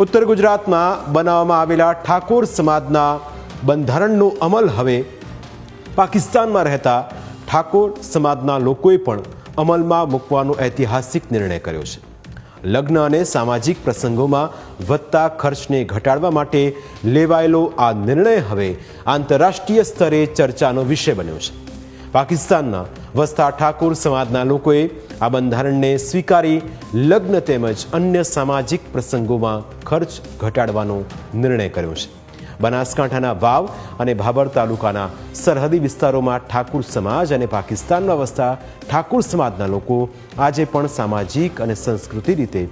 ઉત્તર ગુજરાતમાં બનાવવામાં આવેલા ઠાકોર સમાજના બંધારણનો અમલ હવે પાકિસ્તાનમાં રહેતા ઠાકોર સમાજના લોકોએ પણ અમલમાં મૂકવાનો ઐતિહાસિક નિર્ણય કર્યો છે। લગ્ન અને સામાજિક પ્રસંગોમાં વધતા ખર્ચને ઘટાડવા માટે લેવાયેલો આ નિર્ણય હવે આંતરરાષ્ટ્રીય સ્તરે ચર્ચાનો વિષય બન્યો છે। પાકિસ્તાનના વસતા ઠાકોર સમાજના લોકોએ આ બંધારણને સ્વીકારી લગ્ન તેમજ અન્ય સામાજિક પ્રસંગોમાં ખર્ચ ઘટાડવાનો નિર્ણય કર્યો છે। બનાસકાંઠાના વાવ અને ભાબર તાલુકાના સરહદી વિસ્તારોમાં ઠાકોર સમાજ અને પાકિસ્તાનમાં વસતા ઠાકોર સમાજના લોકો આજે પણ સામાજિક અને સાંસ્કૃતિક રીતે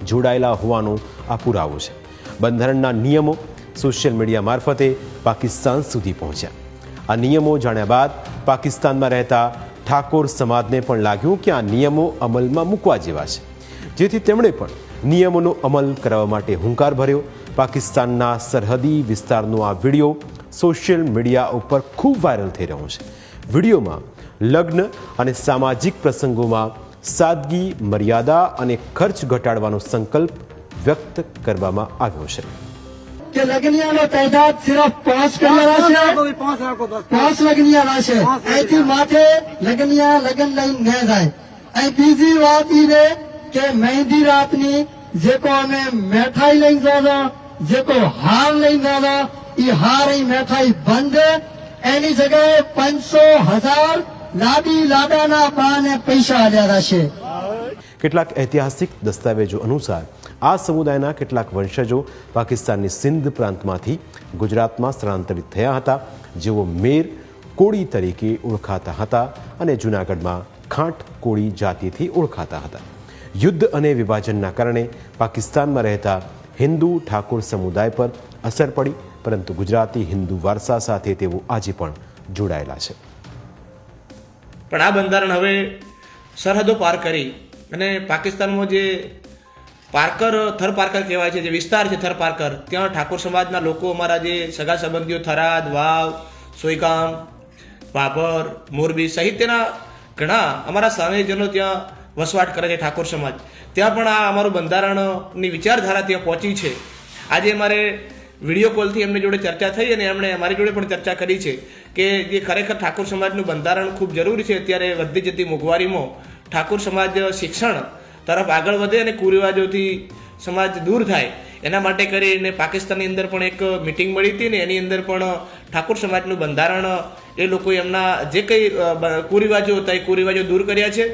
જોડાયેલા હોવાનો આ પુરાવો છે। બંધારણના નિયમો સોશિયલ મીડિયા મારફતે પાકિસ્તાન સુધી પહોંચ્યા। આ નિયમો જાણ્યા બાદ પાકિસ્તાનમાં રહેતા ઠાકોર સમાજને પણ લાગ્યું કે આ નિયમો અમલમાં મૂકવા જેવા છે, જેથી તેમણે પણ નિયમોનો અમલ કરવા માટે હુંકાર ભર્યો। પાકિસ્તાનના સરહદી વિસ્તારનો આ વિડીયો સોશિયલ મીડિયા ઉપર ખૂબ વાયરલ થઈ રહ્યો છે। વિડીયોમાં લગ્ન અને સામાજિક પ્રસંગોમાં સાદગી, મર્યાદા અને ખર્ચ ઘટાડવાનો સંકલ્પ વ્યક્ત કરવામાં આવ્યો છે। કે લગ્નિયાનો તાદાદ સિર્ફ 5 કરવાના છે, 5 લગ્નિયા છે। અહીંથી માથે લગ્નિયા લગ્ન લઈને ન જાય। અહીં બીજી વાત એ છે કે મહેંદી રાતની જેકો અમે મીઠાઈ લઈને જવા, જેકો હાર લઈને જવા, એ હાર એ મીઠાઈ બંધ। એની જગ્યાએ 500,000 લાડી લાડાના બાને પૈસા આલ્યા છે। કેટલાક ઐતિહાસિક દસ્તાવેજો અનુસાર આ સમુદાયના કેટલાક વંશજો પાકિસ્તાનની સિંધ પ્રાંતમાંથી ગુજરાતમાં સ્થળાંતરિત થયા હતા, જેઓ મેર કોળી તરીકે ઓળખાતા હતા અને જૂનાગઢમાં ખાંટ કોળી જાતિથી ઓળખાતા હતા। યુદ્ધ અને વિભાજનના કારણે પાકિસ્તાનમાં રહેતા હિન્દુ ઠાકોર સમુદાય પર અસર પડી, પરંતુ ગુજરાતી હિન્દુ વારસા સાથે તેઓ આજે પણ જોડાયેલા છે। પણ આ બંધારણ હવે સરહદો પાર કરી અને પાકિસ્તાનમાં જે પારકર થર પારકર કહેવાય છે, જે વિસ્તાર છે થર પારકર, ત્યાં ઠાકોર સમાજના લોકો અમારા જે સગા સંબંધીઓ થરાદ, વાવ, સોયગામ, ભાભર, મોરબી સહિતના ઘણા અમારા સામેજનો ત્યાં વસવાટ કરે છે ઠાકોર સમાજ। ત્યાં પણ આ અમારું બંધારણની વિચારધારા ત્યાં પહોંચી છે। આજે અમારે વિડીયો કોલથી એમની જોડે ચર્ચા થઈ અને એમણે અમારી જોડે પણ ચર્ચા કરી છે કે જે ખરેખર ઠાકોર સમાજનું બંધારણ ખૂબ જરૂરી છે। અત્યારે વધતી જતી મોંઘવારીમાં ઠાકોર સમાજ શિક્ષણ તરફ આગળ વધે અને કુરિવાજોથી સમાજ દૂર થાય, એના માટે કરીને પાકિસ્તાનની અંદર પણ એક મિટિંગ મળી હતી ને એની અંદર પણ ઠાકોર સમાજનું બંધારણ એ લોકોએ એમના જે કંઈ કુરિવાજો હતા એ કુરિવાજો દૂર કર્યા છે।